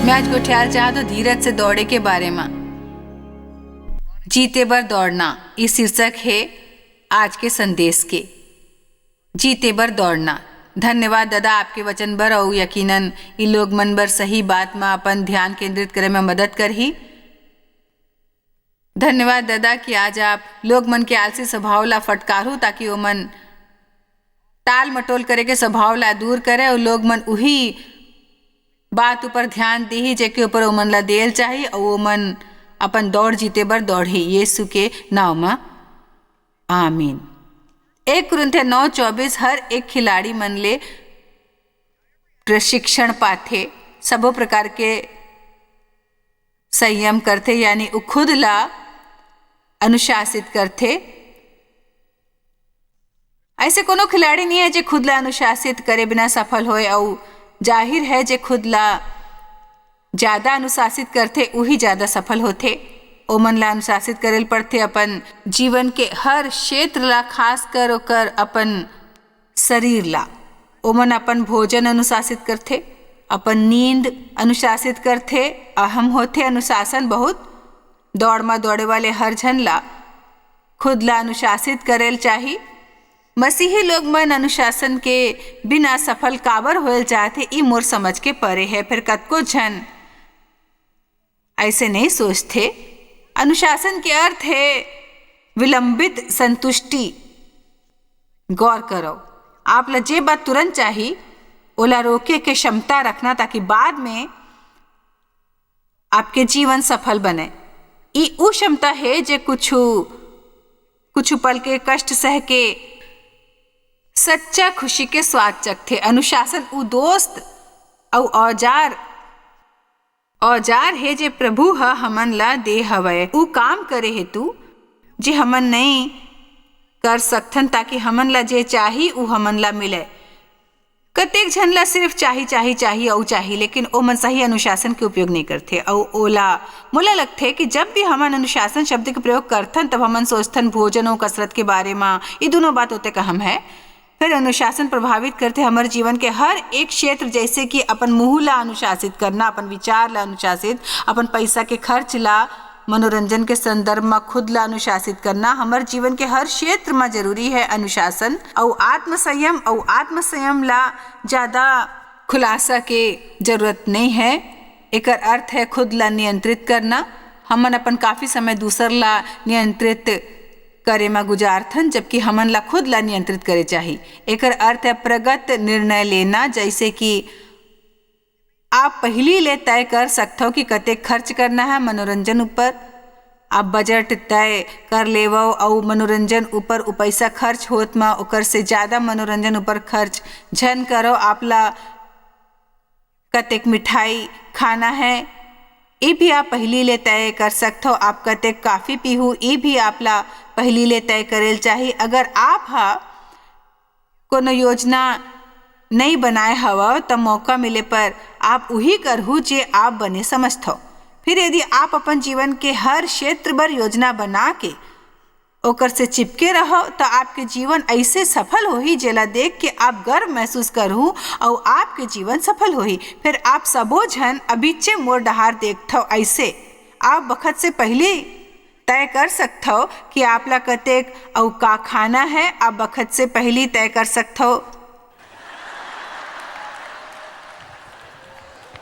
मैं आज गोठियाल चाह तो धीरज से दौड़े के बारे में। जीते बर दौड़ना ये शीर्षक है आज के संदेश के। जीते बर दौड़ना। धन्यवाद दादा आपके वचन बर और यकीनन ये लोग मन बर सही बात में अपन ध्यान केंद्रित करे में मदद कर ही। धन्यवाद दादा कि आज आप लोग मन के आलसी स्वभाव ला फटकारू ताकि वो मन टाल मटोल करे के स्वभाव ला दूर करे और लोग मन उही बात ऊपर ध्यान दी जेके ऊपर वो मन ला देल चाहिए और वो मन अपन दौड़ जीते बर दौड़ी यीशु के नाव में आमीन। 1 कुरिन्थियर 9:24 हर एक खिलाड़ी मन ले प्रशिक्षण पाथे, सबो प्रकार के संयम करथे यानी वो खुद ला अनुशासित करथे। ऐसे कोनो खिलाड़ी नहीं है जो खुद ला अनुशासित करे बिना सफल होए और जाहिर है जे खुद ला ज्यादा अनुशासित करथे वही ज्यादा सफल होथे। ओमन ला अनुशासित करेल पड़थे अपन जीवन के हर क्षेत्र ला, खास कर ओकर अपन शरीर ला। ओमन अपन भोजन अनुशासित करथे, अपन नींद अनुशासित करथे। अहम होथे अनुशासन बहुत। दौड़ में दौड़े वाले हर जन ला खुद ला अनुशासित करेल चाहिए। मसीही लोग मन अनुशासन के बिना सफल काबर होल चाहते ई मोर समझ के परे है। फिर कतको जन ऐसे नहीं सोचते। अनुशासन के अर्थ है विलंबित संतुष्टि। गौर करो, आप ला जे बात तुरंत चाहिए ओला रोके के क्षमता रखना ताकि बाद में आपके जीवन सफल बने। ई वो क्षमता है जे कुछ पल के कष्ट सह के सच्चा खुशी के स्वाद चखथे। अनुशासन उ दोस्त और औजार है जे प्रभु ह हमन ला दे हवय। उ काम करे हेतु जे हमन नहीं कर सकथन ताकि हमन ला जे चाही उ हमन ला मिले। कतेक झन ला सिर्फ चाहिए लेकिन ओ मन सही अनुशासन के उपयोग नहीं करथे। और मोला लगथे कि जब भी हमन अनुशासन शब्द के प्रयोग करथन तब हमन सोचथन भोजन और कसरत के बारे में। ये दोनों बात होते कहम है। फिर अनुशासन प्रभावित करते हमारे जीवन के हर एक क्षेत्र, जैसे कि अपन मुंह ला अनुशासित करना, अपन विचार ला अनुशासित, अपन पैसा के खर्च ला, मनोरंजन के संदर्भ में खुद ला अनुशासित करना। हमारे जीवन के हर क्षेत्र में जरूरी है अनुशासन और आत्मसंयम ला ज्यादा खुलासा के जरूरत नहीं है। एक अर्थ है खुद ला नियंत्रित करना। हमन अपन काफी समय दूसर ला नियंत्रित करे में गुजारथन जबकि हमन ला खुद ला नियंत्रित करे चाहिए। एक अर्थ है प्रगत निर्णय लेना, जैसे कि आप पहली ले तय कर सकते हो कि कतेक खर्च करना है मनोरंजन ऊपर। आप बजट तय कर लेवो और मनोरंजन ऊपर पैसा खर्च होत में ओकर से ज्यादा मनोरंजन ऊपर खर्च झन करो। आप ला कतेक मिठाई खाना है ये भी आप पहली ले तय कर सकते हो। आप कतेक काफी पीहू ये भी आप ला पहली ले तय करेल चाहिए। अगर आप कोनो योजना नहीं बनाए हवा तो मौका मिले पर आप वही करहु जे आप बने समझते हो। फिर यदि आप अपन जीवन के हर क्षेत्र पर योजना बना के ओकर से चिपके रहो तो आपके जीवन ऐसे सफल होही जेला देख के आप गर्व महसूस करहु और आपके जीवन सफल होही। फिर आप सबो झन अभिचे मोर डहार देखते हो। ऐसे आप बखत से पहले तय कर सकते हो कि आप ला कतेक और का खाना है। आप बखत से पहले तय कर सकते हो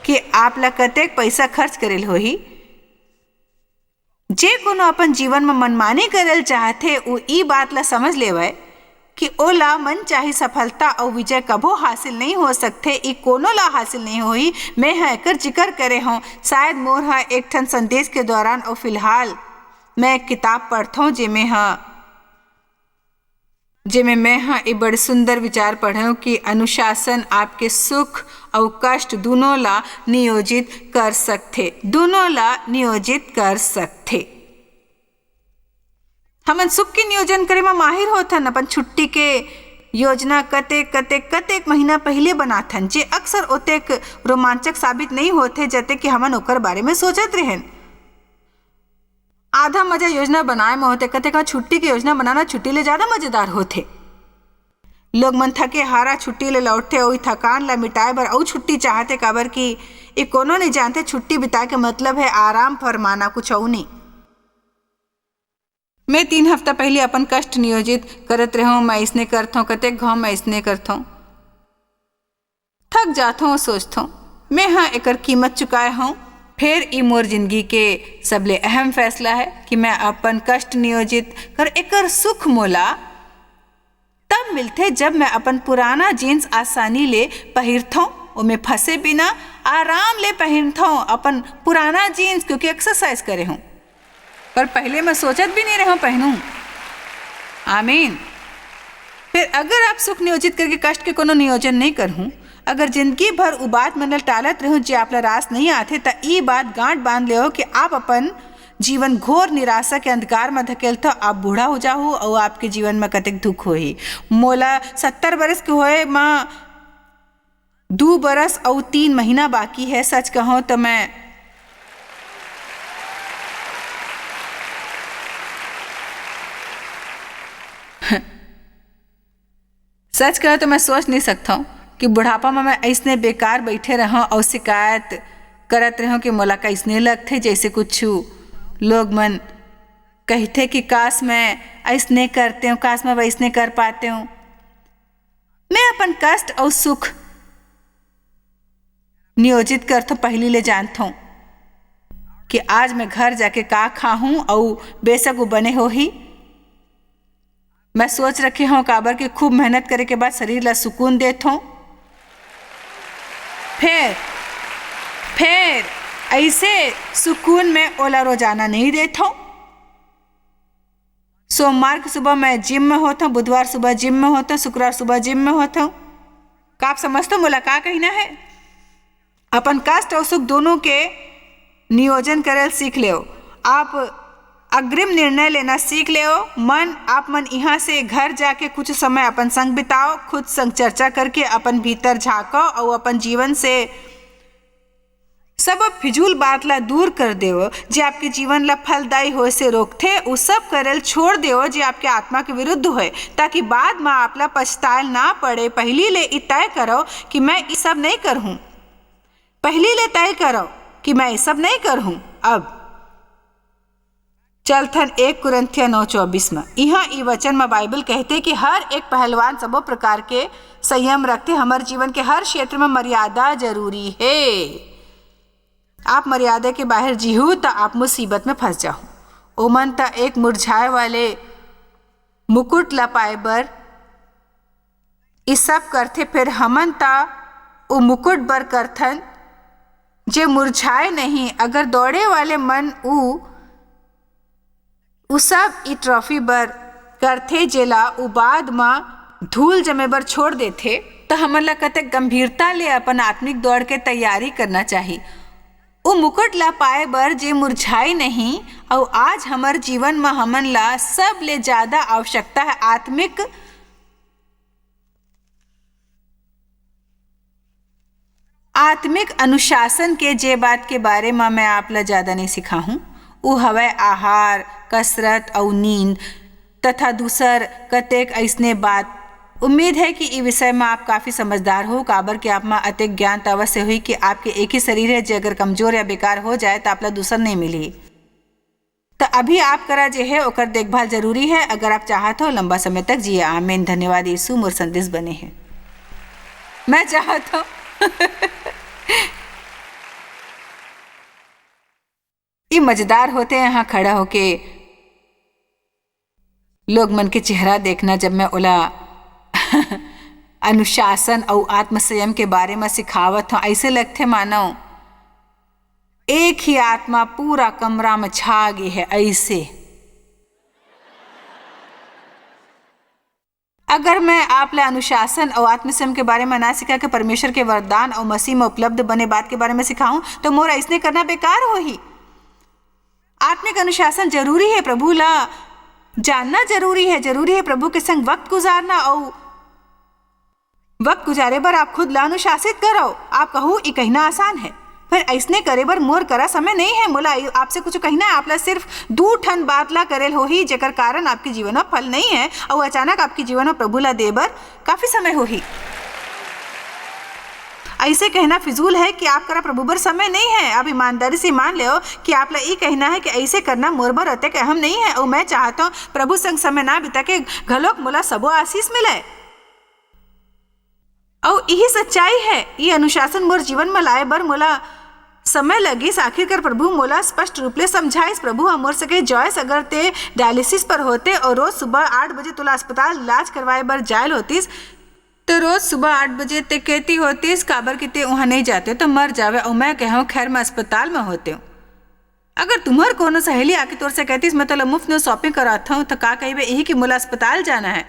कि आप ला कतेक पैसा खर्च करेल होही। जे कोनो अपन जीवन में मनमानी करेल चाहते वो ई बात ला समझ लेवे कि ओला मन चाही सफलता और विजय कबो हासिल नहीं हो सकते। ई कोनो ला हासिल नहीं होई। मैं एकर जिक्र करे हूँ शायद मोर एक ठन संदेश के दौरान और फिलहाल मैं एक किताब पढ़ता हूँ जेमे मैं ये बड़े सुंदर विचार पढ़े हूँ कि अनुशासन आपके सुख और कष्ट दोनों ला नियोजित कर सकते। हमन सुख के नियोजन करे में माहिर होथन। अपन छुट्टी के योजना कतेक महीना पहले बनाथन जे अक्सर ओतेक रोमांचक साबित नहीं होते जते कि हमन ओकर बारे में सोचत रहें। आधा मजा योजना बनाए में होते। कतेक छुट्टी की योजना बनाना छुट्टी ले ज्यादा मजेदार होते। लोग मन थके हारा छुट्टी ले लौटते और थकान ला मिटाए बर और छुट्टी चाहते, काबर कि ये कोनो नहीं जानते छुट्टी बिताए के मतलब है आराम फरमाना, कुछ और नहीं। मैं 3 हफ्ता पहले अपन कष्ट नियोजित करत रहूं, मैं इसने करता हूँ, कतेक घाव मैं इसने करता हूँ, थक जाता हूँ, सोचता हूँ मैं हाँ एकर कीमत चुकाए हूँ। फिर ई मोर जिंदगी के सबले अहम फैसला है कि मैं अपन कष्ट नियोजित कर एकर सुख मोला तब मिलते जब मैं अपन पुराना जीन्स आसानी ले पहिरता हूँ, उमें फंसे बिना आराम ले पहिरता हूँ अपन पुराना जीन्स, क्योंकि एक्सरसाइज करे हूँ। पर पहले मैं सोचत भी नहीं रहा पहनूं। आमीन। फिर अगर आप सुख नियोजित करके कष्ट के कोनो नियोजन नहीं करहूँ, अगर जिंदगी भर उ बात मन टालत रहूँ जे आपला रास नहीं आते, त ई बात गांठ बांध ले कि आप अपन जीवन घोर निराशा के अंधकार में धकेलता, आप बूढ़ा हो जाओ और आपके जीवन में कतेक दुख होही। मोला 70 बरस के होए माँ 2 बरस और 3 महीना बाकी है। सच कहूँ तो मैं सोच नहीं सकता हूँ कि बुढ़ापा में मैं ऐसने बेकार बैठे रहूँ और शिकायत करत रहूँ कि मोला कैसने लगते जैसे कुछ लोग मन कहते कि काश मैं ऐसने करते हूँ, काश मैं वैसने कर पाते हूँ। मैं अपन कष्ट और सुख नियोजित करता पहली ले जानता हूँ कि आज मैं घर जाके का खाऊं और बेशक वो बने हो ही। मैं सोच रखे हूँ काबर के खूब मेहनत करे के बाद शरीर ला सुकून देता हूँ, फिर ऐसे सुकून में ओला रोजाना नहीं देता हूँ। सोमवार की सुबह मैं जिम में होता हूँ, बुधवार सुबह जिम में होता हूँ, शुक्रवार सुबह जिम में होता हूँ। का आप समझते हो मोला का कहना है? अपन कष्ट और सुख दोनों के नियोजन करल सीख ले। आप अग्रिम निर्णय लेना सीख ले। आप मन यहाँ से घर जाके कुछ समय अपन संग बिताओ, खुद संग चर्चा करके अपन भीतर झाँको और अपन जीवन से सब फिजूल बात ला दूर कर देव जे आपके जीवन ला फलदायी हो से रोकथे। वो सब करल छोड़ देव जे आपके आत्मा के विरुद्ध होए, ताकि बाद में आपला पछताल ना पड़े। पहली ले तय करो कि मैं ये सब नहीं करहूँ, पहली ले तय करो कि मैं ये सब नहीं करहूँ। अब चलथन 1 कुरिन्थिया 9:24 में यहाँ ई वचन में बाइबल कहते कि हर एक पहलवान सबो प्रकार के संयम रखते। हमारे जीवन के हर क्षेत्र में मर्यादा जरूरी है। आप मर्यादा के बाहर जीहू तो आप मुसीबत में फंस जाओ। ओमन त एक मुरझाए वाले मुकुट ला पाए बर ये सब करते, फिर हमन ता वो मुकुट बर करथन जे मुरझाए नहीं। अगर दौड़े वाले मन उ सब ई ट्रॉफी बर करथे जेला उ बाद में धूल जमे बर छोड़ देथे, तो हमन ला कतेक गंभीरता ले अपन आत्मिक दौड़ के तैयारी करना चाहिए। वो मुकुट ला पाए बर जे मुरझाई नहीं। और आज हमार जीवन में हमन ला सब ले ज्यादा आवश्यकता है आत्मिक अनुशासन के। जे बात के बारे में मैं आप ला ज्यादा नहीं सिखा हूँ वो हवे आहार, कसरत और नींद तथा दूसर कतेक ऐसने बात। उम्मीद है कि इस विषय में आप काफ़ी समझदार हो, काबर के आप में अतिक ज्ञान तो अवश्य हुई कि आपके एक ही शरीर है, जो अगर कमजोर या बेकार हो जाए तो आपला दूसर नहीं मिली। तो अभी आप करा जे है ओकर देखभाल जरूरी है, अगर आप चाहते हो लंबा समय तक जिए। आमीन। धन्यवाद यीशु मोर संदेश बने हैं। मैं चाहता हूँ ये मजेदार होते हैं यहाँ खड़ा होके लोग मन के चेहरा देखना, जब मैं ओला अनुशासन और आत्मसंयम के बारे में सिखावत हूँ। ऐसे लगते मानो एक ही आत्मा पूरा कमरा में छा गई है। ऐसे अगर मैं आप ला अनुशासन और आत्मसंयम के बारे में ना सिखा के परमेश्वर के वरदान और मसीह में उपलब्ध बने बात के बारे में सिखाऊं तो मोर ऐसने करना बेकार हो ही। आत्मिक अनुशासन जरूरी है, प्रभु ला जानना जरूरी है प्रभु के संग वक्त गुजारना। और वक्त गुजारे पर आप खुद ला अनुशासित करो। आप कहो ये कहना आसान है, फिर ऐसने करे बर मोर करा समय नहीं है। मोला आपसे कुछ कहना है। आपला सिर्फ 2 ठन बात ला करेल होही जेकर कारण आपके जीवन में फल नहीं है और अचानक आपके जीवन में प्रभु ला देबर काफी समय होही। ऐसे कहना फिजूल है कि आप करा प्रभु बर समय नहीं है। आप ईमानदारी से मान लो कि आप ला ये कहना है कि ऐसे करना मोर बर अतक अहम नहीं है और मैं चाहता हूँ प्रभु संग समय ना बिता के घलोक मोला सबो आशीष मिले। और यही सच्चाई है। ये अनुशासन मोर जीवन में लाए बर मोला समय लगिस। आखिरकार प्रभु मोला स्पष्ट रूप ले समझाइस। प्रभु हमोर सके जॉयस अगर ते डायलिसिस पर होते और रोज सुबह 8 बजे तुला अस्पताल इलाज करवाए बर जायल होतीस तो रोज सुबह 8 बजे ते कहती होतीस काबर कि ते वहाँ नहीं जाते तो मर जावे और मैं कहूँ खैर मैं अस्पताल में होते हूँ। अगर तुम्हार कोनो सहेली आके तोर से कहतीस मैं तो मुफ्त में शॉपिंग कराता हूँ तो का कहिबे यही कि मोला अस्पताल जाना है।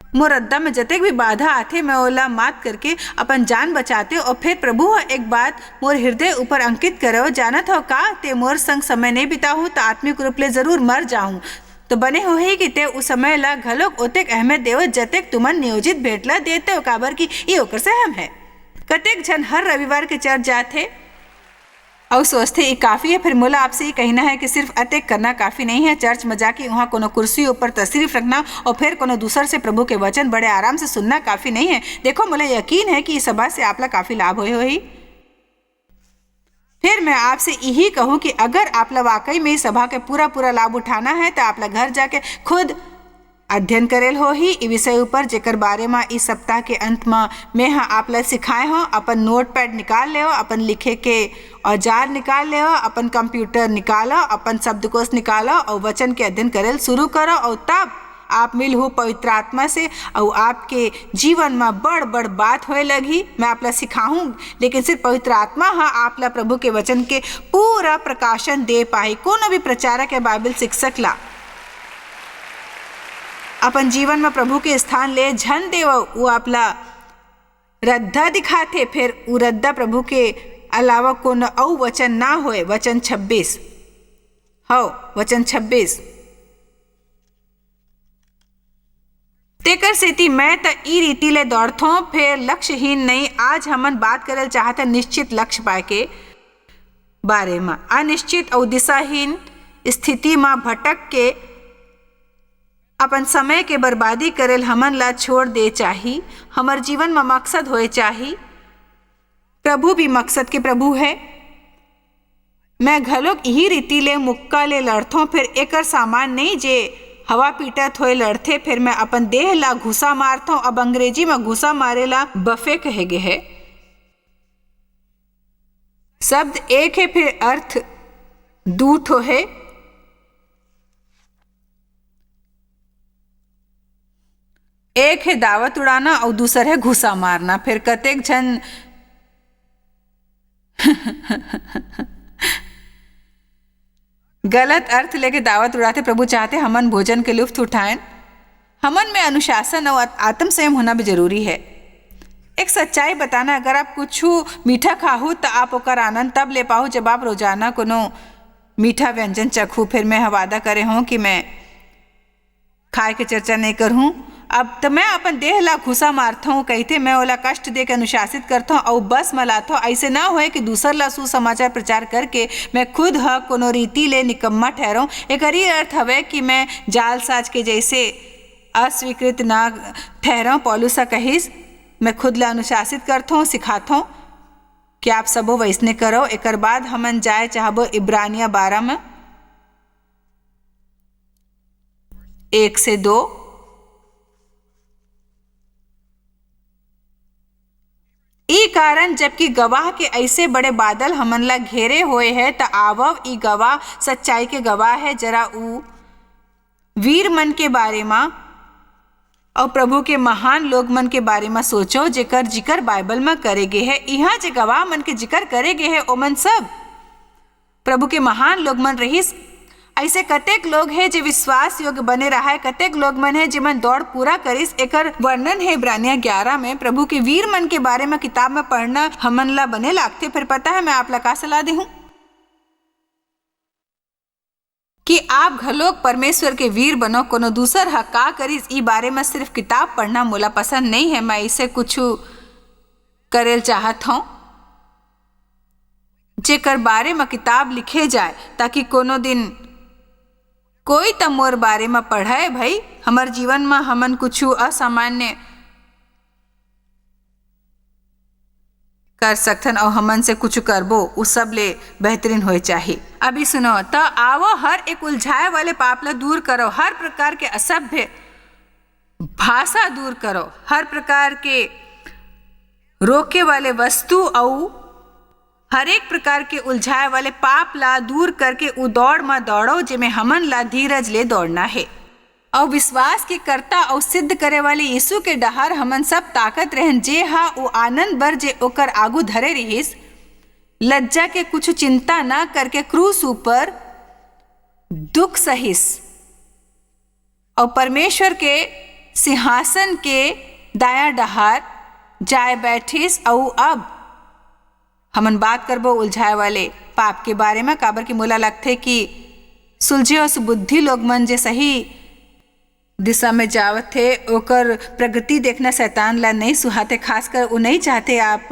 मोर अद्दा में जतेक भी बाधा आथे मैं ओला मात करके अपन जान बचाते और फिर प्रभु एक बात मोर हृदय ऊपर अंकित करो जानत हो का ते मोर संग समय नहीं बिताहूँ तो आत्मिक रूप ले जरूर मर जाऊँ तो बने हो ही कि ते उस समय ला घलोक ओतेक अहमियत देव जतेक तुमन नियोजित भेंट ला देते हो काबर की ये ओकर से हम है। कतेक जन हर रविवार के चर्च जाते और सोचते ये काफ़ी है। फिर मोला आपसे ये कहना है कि सिर्फ अतेक करना काफ़ी नहीं है। चर्च में जाके वहाँ कोनो कुर्सी ऊपर तशरीफ रखना और फिर कोनो दूसर से प्रभु के वचन बड़े आराम से सुनना काफ़ी नहीं है। देखो मोला यकीन है कि इस सभा से आपला काफ़ी लाभ होई। फिर मैं आपसे यही कहूँ कि अगर आपला वाकई में इस सभा के पूरा लाभ उठाना है तो आपला घर जाके खुद अध्ययन करेल हो ही इस विषय ऊपर जेकर बारे में इस सप्ताह के अंत में मैं हाँ आपला सिखाए हो। अपन नोट पैड निकाल ले, अपन लिखे के औजार निकाल ले, अपन कंप्यूटर निकालो, अपन शब्दकोश निकालो और वचन के अध्ययन करेल शुरू करो और तब आप मिल हो पवित्र आत्मा से और आपके जीवन में बड़ बात होए लगी। मैं आपला सिखाऊं लेकिन सिर्फ पवित्र आत्मा हाँ आपला प्रभु के वचन के पूरा प्रकाशन दे पाई। कोनो भी प्रचारक या बाइबल शिक्षक ला अपन जीवन में प्रभु के स्थान ले झन देव वो आपला रद्दा दिखाते फिर वो रद्दा प्रभु के अलावा कोनो औ वचन ना होए। वचन 26 हो वचन 26 तेकर सेती मैं त ई रीति ले दौड़थो फिर लक्ष्यहीन नहीं। आज हमन बात करल चाहता निश्चित लक्ष्य पाए के बारे में। अनिश्चित और दिशाहीन स्थिति में भटक के अपन समय के बर्बादी करेल हमन ला छोड़ दे चाही। हमर जीवन में मकसद होए चाही। प्रभु भी मकसद के प्रभु है। मैं घलोक यही रीति ले मुक्का ले लड़थो फिर एकर सामान नहीं जे हवा पीटत होए लड़थे। फिर मैं अपन देह ला घुसा मारता हूँ। अब अंग्रेजी में घुसा मारे ला बफे कहेगे है। शब्द एक है फिर अर्थ दूठो है। एक है दावत उड़ाना और दूसरा है घुसा मारना। फिर कतेक जन गलत अर्थ लेके दावत उड़ाते। प्रभु चाहते हमन भोजन के लुत्फ उठाएं। हमन में अनुशासन और आत्म संयम होना भी जरूरी है। एक सच्चाई बताना, अगर आप कुछ मीठा खाहू तो आप ओकर आनंद तब ले पाओ जब आप रोजाना कोनो मीठा व्यंजन चखू। फिर मैं वादा करे हूँ कि मैं खाए के चर्चा नहीं करूँ। अब तो मैं अपन देह ला घुसा मारता हूँ कहते मैं ओला कष्ट दे के अनुशासित करता हूँ और बस मलाता हूँ। ऐसे ना होए कि दूसर ला सुसमाचार प्रचार करके मैं खुद कोनो रीति ले निकम्मा ठहराऊँ। एक ही अर्थ हवे कि मैं जाल साज के जैसे अस्वीकृत ना ठहराऊँ। पौलुसा कहिस मैं खुद ला अनुशासित करता हूँ सिखाता हूँ कि आप सबो वैसने करो। एक बाद हमन जाए चाहबो इब्रानिया 12 में 1 से 2। ई कारण जबकि गवाह के ऐसे बड़े बादल हमन ला घेरे हुए है तो आवव ई गवाह सच्चाई के गवाह है। जरा ऊ वीर मन के बारे में और प्रभु के महान लोग मन के बारे में सोचो जेकर जिक्र बाइबल में करे गे है। यहाँ जे गवाह मन के जिक्र करे गे है ओमन सब प्रभु के महान लोग मन रहीस। ऐसे कतेक लोग है जो विश्वास योग्य बने रहा है। कतेक लोग मन है जिमन दौड़ पूरा करिस। एकर वर्णन है इब्रानिया 11 में। प्रभु के वीर मन के बारे में किताब में पढ़ना हमन ला बने लागते। फिर पता है मैं आप ला का सलाह दे हूँ कि आप घलोक परमेश्वर के वीर बनो। कोनो दूसर हा का करिस ई बारे में सिर्फ किताब पढ़ना मोला पसंद नहीं है। मैं इसे कुछ करेल चाहत हूँ। जेकर बारे में किताब लिखे जाए, ताकि कोनो दिन कोई त मोर बारे में पढ़े भाई हमर जीवन में हमन कुछ असामान्य कर सकथन और हमन से कुछ करबो उ सब ले बेहतरीन होए चाहिए। अभी सुनो तो आवो हर एक उलझाए वाले पाप ला दूर करो, हर प्रकार के असभ्य भाषा दूर करो, हर प्रकार के रोके वाले वस्तु और हर एक प्रकार के उलझाए वाले पाप ला दूर करके उ दौड़ में दौड़ो जेमे हमन ला धीरज ले दौड़ना है। और विश्वास के कर्ता और सिद्ध करे वाले यीशु के डहर हमन सब ताकत रहन, जे हा वो आनंद बर जे ओकर आगू धरे रहिस, लज्जा के कुछ चिंता ना करके क्रूस ऊपर दुख सहिस और परमेश्वर के सिंहासन के दाया डहार जाए बैठिस। और अब हमन बात करबो उलझाए वाले पाप के बारे में, काबर की मोला लगथे कि सुलझे और सुबुद्धि लोग मन जे सही दिशा में जावत थे ओकर प्रगति देखना शैतान ला नहीं सुहाते, खासकर वो नहीं चाहते आप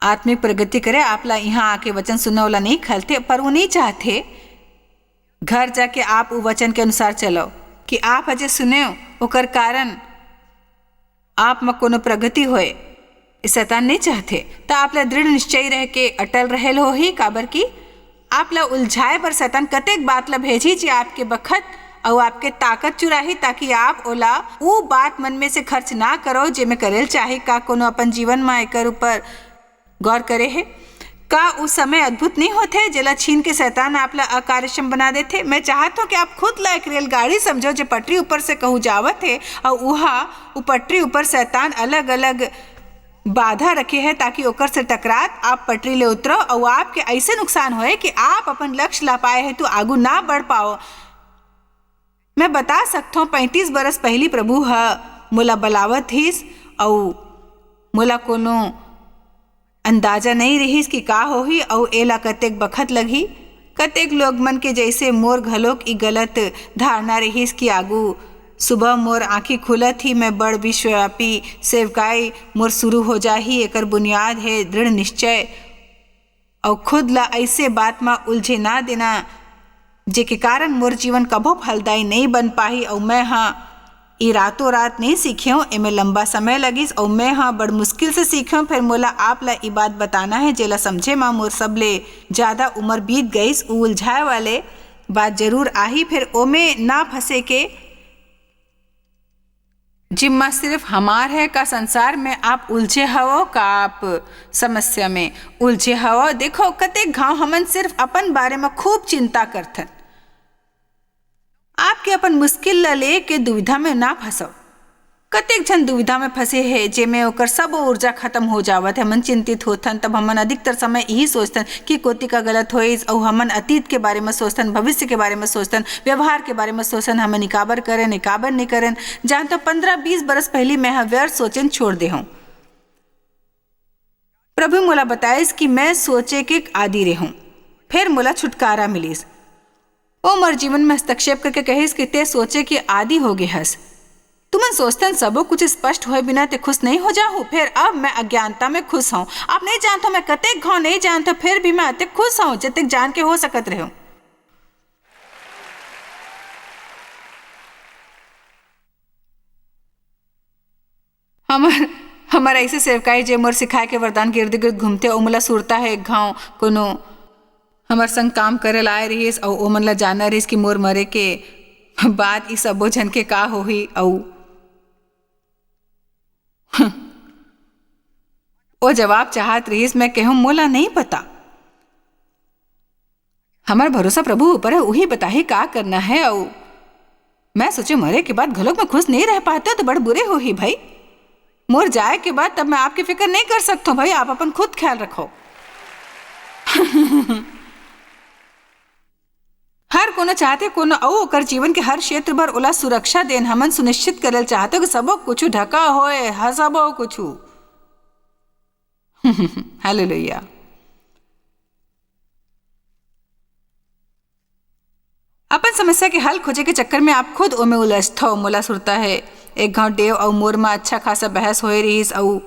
आत्मिक प्रगति करे, आप ला यहाँ आके वचन सुनने वाला नहीं खलते, पर वो नहीं चाहते घर जाके आप वो वचन के अनुसार चलो कि आप अजय सुने ओकर कारण आप में कोनो प्रगति होए, शैतान नहीं चाहते। तो आप ला दृढ़ निश्चय रह के अटल रहेल हो ही, काबर की आप ला उलझाए पर शैतान कतेक बात ला भेजी जे आपके बखत और आपके ताकत चुराही, ताकि आप ओला वो बात मन में से खर्च ना करो जे में करेल चाहे। का कोनो अपन जीवन में एकर ऊपर गौर करे है का उस समय अद्भुत नहीं होते जेला छीन के शैतान आप ला अकार्यक्षम बना देते। मैं चाहता हूँ कि आप खुद ला एक रेलगाड़ी समझो जो पटरी ऊपर से कहूँ जावत है और वहाँ वो पटरी ऊपर शैतान अलग अलग बाधा रखे है ताकि ओकर से टकरात आप पटरी ले उतरो और आपके ऐसे नुकसान होए कि आप अपन लक्ष्य ला पाए है तो आगू ना बढ़ पाओ। मैं बता सकता हूँ 35 बरस पहली प्रभु हा मोला बलावत हिस और मोला कोनो अंदाजा नहीं रहीस कि का होही और एला कतेक बखत लगी। कतेक लोग मन के जैसे मोर घलोक ई गलत धारणा रहीस कि आगू सुबह मोर आँखी खुलत ही मैं बड़ विश्वव्यापी सेवकाई मोर शुरू हो जाही। एकर बुनियाद है दृढ़ निश्चय और खुद ला ऐसे बात में उलझे ना देना जे के कारण मोर जीवन कभो फलदायी नहीं बन पाही। और मैं हाँ ये रातों रात नहीं सीखियों, एमे लंबा समय लगिस और मैं हाँ बड़ मुश्किल से सीखियों। फिर मोला आप ला ये बात बताना है जेला समझे माँ मोर सबले ज़्यादा उम्र बीत गईस। उलझाए वाले बात जरूर आही, फिर ओमे ना फंसे के जिम्मा सिर्फ हमार है का संसार में आप उलझे हवो का आप समस्या में उलझे हवो। देखो कतेक घाव हमन सिर्फ अपन बारे में खूब चिंता करथन, आपके अपन मुश्किल ला ले के दुविधा में ना फंसो। कतेक जन दुविधा में फंसे है जेमे ओकर सब ऊर्जा खत्म हो जावत है, मन चिंतित होथन। तब हमन अधिकतर समय यही सोचतन कि कोती का गलत होइस और हमन अतीत के बारे में सोचतन, भविष्य के बारे में सोचतन, व्यवहार के बारे में सोचतन, हमन निकाबर करें निकाबर नहीं करें। जान तो 15-20 बरस पहले मैं व्यर्थ सोचन छोड़ दे हूँ। प्रभु मोला बताइस कि मैं सोचे के आदि रहूं, फिर मोला छुटकारा मिलिस। ओ मोर जीवन में हस्तक्षेप करके कहिस कि ते सोचे के आदि हो गए हस। तुमन सोचतन सबो कुछ स्पष्ट हुए बिना ते खुश नहीं हो जाऊं। फिर अब मैं अज्ञानता में खुश हूं। आप नहीं जानते मैं कतेक घाव नहीं जानता, फिर भी मैं अतिक खुश हूं जतिक जान के हो सकत रहूं। हमारा ऐसे सेवकाई जे मोर सिखाए के वरदान के इर्द गिर्द घूमते ओ मोला सुरता है एक घाव कोनो हमार संग काम करे लाए रहीस और ओ मन ला जाना रहीस कि मोर मरे के बाद ई सबो झन के का होही। ओ जवाब चाहत रहीस, मैं कहूं मोला नहीं पता, हमार भरोसा प्रभु ऊपर है, वही बताही का करना है। और मैं सोचे मरे के बाद घलोक में खुश नहीं रह पाते तो बड़ बुरे हो ही भाई। मोर जाए के बाद तब मैं आपकी फिक्र नहीं कर सकता भाई, आप अपन खुद ख्याल रखो। हर कोनो चाहते कोनो औ ओकर जीवन के हर क्षेत्र पर ओला सुरक्षा देन हमन सुनिश्चित करल चाहते कि सबो कुछ ढका होए, हसबो कुछ। हालेलुया। अपन समस्या के हल खोजे के चक्कर में आप खुद ओमे उलझत हो। मोला सुरता है एक घाव डेव और मोर में अच्छा खासा बहस होए रहीस और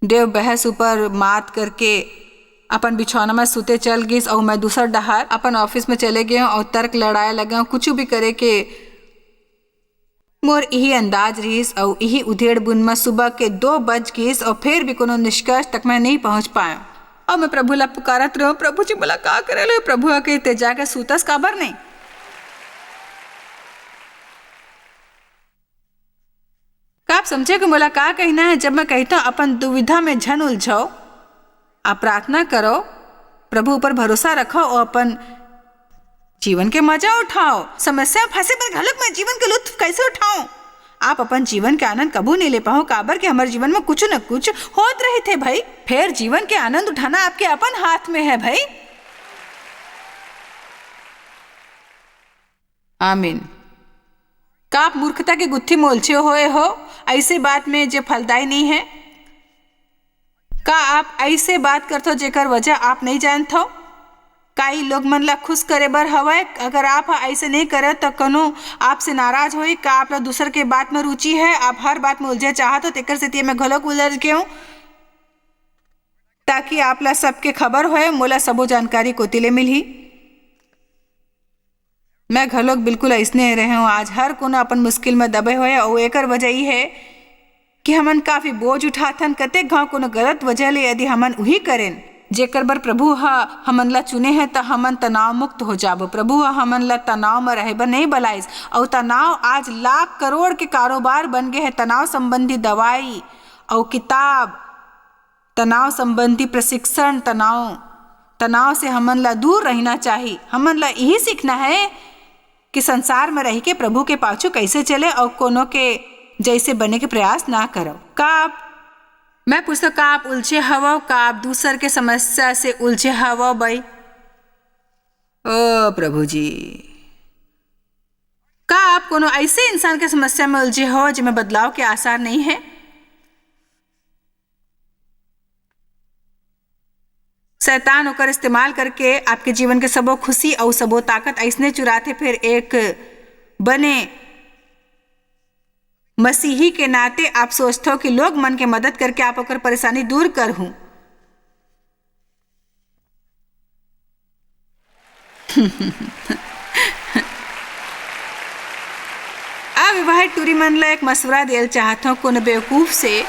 देव बहस ऊपर मात करके अपन बिछौना में सुते चल गिस और मैं दूसर डहार अपन ऑफिस में चले गए और तर्क लड़ाए लगे कुछ भी करे के मोर यही अंदाज रहीस और यही उधेड़ बुन में सुबह के 2 बज गिस और फिर भी कोनो निष्कर्ष तक मैं नहीं पहुंच पाया। और मैं प्रभु ला पुकारत रहो, प्रभु जी बोला का करे लो, प्रभु के ते जाके सूतस काबर नहीं। का आप समझे कि बोला का कहना है। जब मैं कहता हूं अपन दुविधा में झन उलझाओ, आप प्रार्थना करो, प्रभु ऊपर भरोसा रखो और अपन जीवन के मजा उठाओ। समस्या फंसे पर घलक में जीवन के लुत्फ कैसे उठाऊं। आप अपन जीवन के आनंद कबू नहीं ले पाओ काबर के हमारे जीवन में कुछ न कुछ होत रहे थे भाई। फिर जीवन के आनंद उठाना आपके अपन हाथ में है भाई। आमीन। का आप मूर्खता के गुत्थी में उलझे हुए हो ऐसे बात में जो फलदायी नहीं है। का आप ऐसे बात करते हो जेकर वजह आप नहीं जानते हो। कई लोग मन ला खुश करे बर हवय, अगर आप ऐसे नहीं करे तो कनो आपसे नाराज होई। का आप ला दूसर के बात में रुचि है, आप हर बात में उलझे चाहत हो, तेकर से मैं घलोक उलझ गए हूं ताकि आप ला सबके खबर होए, मोला सबो जानकारी कोतिले मिलही। मैं घलोक बिल्कुल ऐसने रहे हूँ। आज हर कोनो अपन मुश्किल में दबे हुए और एकर वजह ही है कि हमन काफी बोझ उठाथन। कतेक घाव कोनो गलत वजह ले यदि हमन वही करें जेकर बर प्रभु हमन ला चुने हैं तो हमन तनाव मुक्त हो जाबो। प्रभु हमन ला तनाव में रहे बर नहीं बलाइस और तनाव आज लाख करोड़ के कारोबार बन गए हैं। तनाव संबंधी दवाई और किताब, तनाव संबंधी प्रशिक्षण, तनाव से हमन ला दूर रहना चाहिए। हमन ला यही सीखना है कि संसार में रह के प्रभु के पाछू कैसे चले और कोनो के जैसे बने के प्रयास ना करो। का मैं पूछता का आप उलझे हवा, का आप दूसर के समस्या से उलझे हवा भाई। ओ प्रभु जी, का आप कोनो ऐसे इंसान के समस्या में उलझे हो जिसमें बदलाव के आसार नहीं है। शैतान होकर इस्तेमाल करके आपके जीवन के सबो खुशी और सबो ताकत ऐसने चुराते। फिर एक बने मसीही के नाते आप सोचते हो कि लोग मन के मदद करके आप ओकर परेशानी दूर कर हूं। अविवाहित टूरी मन ला एक मशवरा देल चाहता हूं कोनो बेवकूफ से।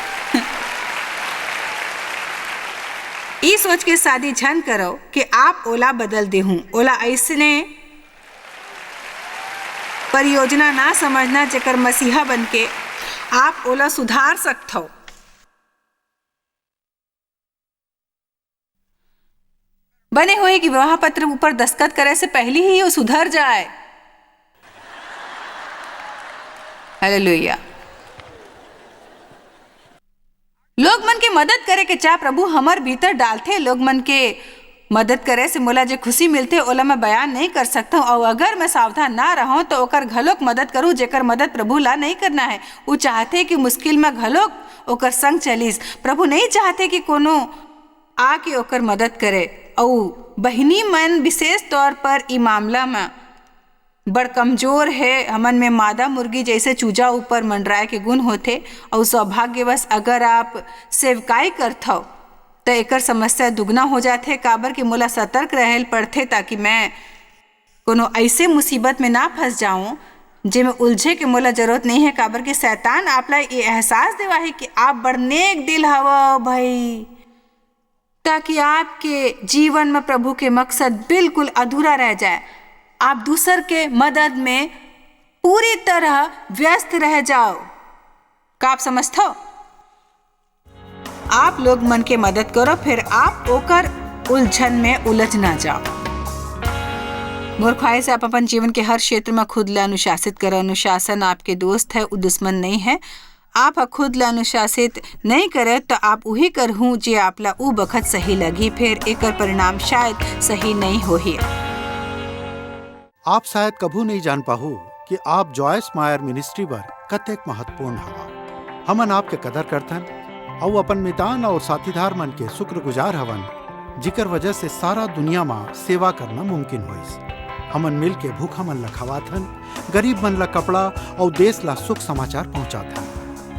ई सोच के शादी झन करो कि आप ओला बदल दे हूं। ओला ऐसने परियोजना ना समझना जेकर मसीहा बनके आप ओला सुधार सकते हो। बने हुए कि विवाह पत्र ऊपर दस्तखत करे से पहले ही वो सुधर जाए। हालेलुया। लोग मन के मदद करे के चाह प्रभु हमर भीतर डालते। लोग मन के मदद करे से मोला जो खुशी मिलते ओला मैं बयान नहीं कर सकता हूँ। और अगर मैं सावधान ना रहूं तो ओकर घलोक मदद करूं जेकर मदद प्रभु ला नहीं करना है। वो चाहते कि मुश्किल में घलोक ओकर संग चलीस। प्रभु नहीं चाहते कि कोनो आके ओकर मदद करे। और बहिनी मन विशेष तौर पर ई मामला में बड़ कमजोर है। हमन में मादा मुर्गी जैसे चूजा ऊपर मंडराए के गुण होते। और सौभाग्यवश अगर आप सेवकाई करते हो तो एकर समस्या दुगना हो जाते। काबर कि मोला सतर्क रहल पड़ते ताकि मैं कोनो ऐसे मुसीबत में ना फंस जाऊं जिसमें उलझे के मोला जरूरत नहीं है। काबर कि शैतान आपला ये एहसास देवा है कि आप बड़ नेक दिल हवा भाई, ताकि आपके जीवन में प्रभु के मकसद बिल्कुल अधूरा रह जाए। आप दूसर के मदद में पूरी तरह व्यस्त रह जाओ। का आप समझते हो। आप लोग मन के मदद करो फिर आप ओकर उलझन में उलझ ना जाओ। मोर ख्वाहिश से आप अपन जीवन के हर क्षेत्र में खुद ला अनुशासित करो। अनुशासन आपके दोस्त है, वो दुश्मन नहीं है। आप खुद ला अनुशासित नहीं करे तो आप वही करहूँ जे आपला उ बखत सही लगी। फिर एकर परिणाम शायद सही नहीं हो ही। आप शायद कभू नहीं जान पाहू कि आप जॉयस मायर मिनिस्ट्री बर कतेक महत्वपूर्ण हवा। हमन आपके कदर करथन और अपन मितान और साथीदार मन के शुक्रगुजार हवन जिकर वजह से सारा दुनिया में सेवा करना मुमकिन होइस। हमन मिल के भूखा मन ला खवाथन, गरीब मन ला कपड़ा और देश ला सुख समाचार पहुंचाथन।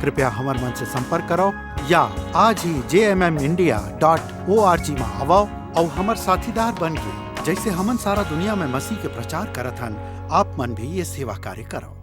कृपया हमर मन से संपर्क करो या आज ही jmmindia.org में आवो और हमर साथीदार बन के जैसे हमन सारा दुनिया में मसीह के प्रचार करत हन, आप मन भी ये सेवा कार्य करो।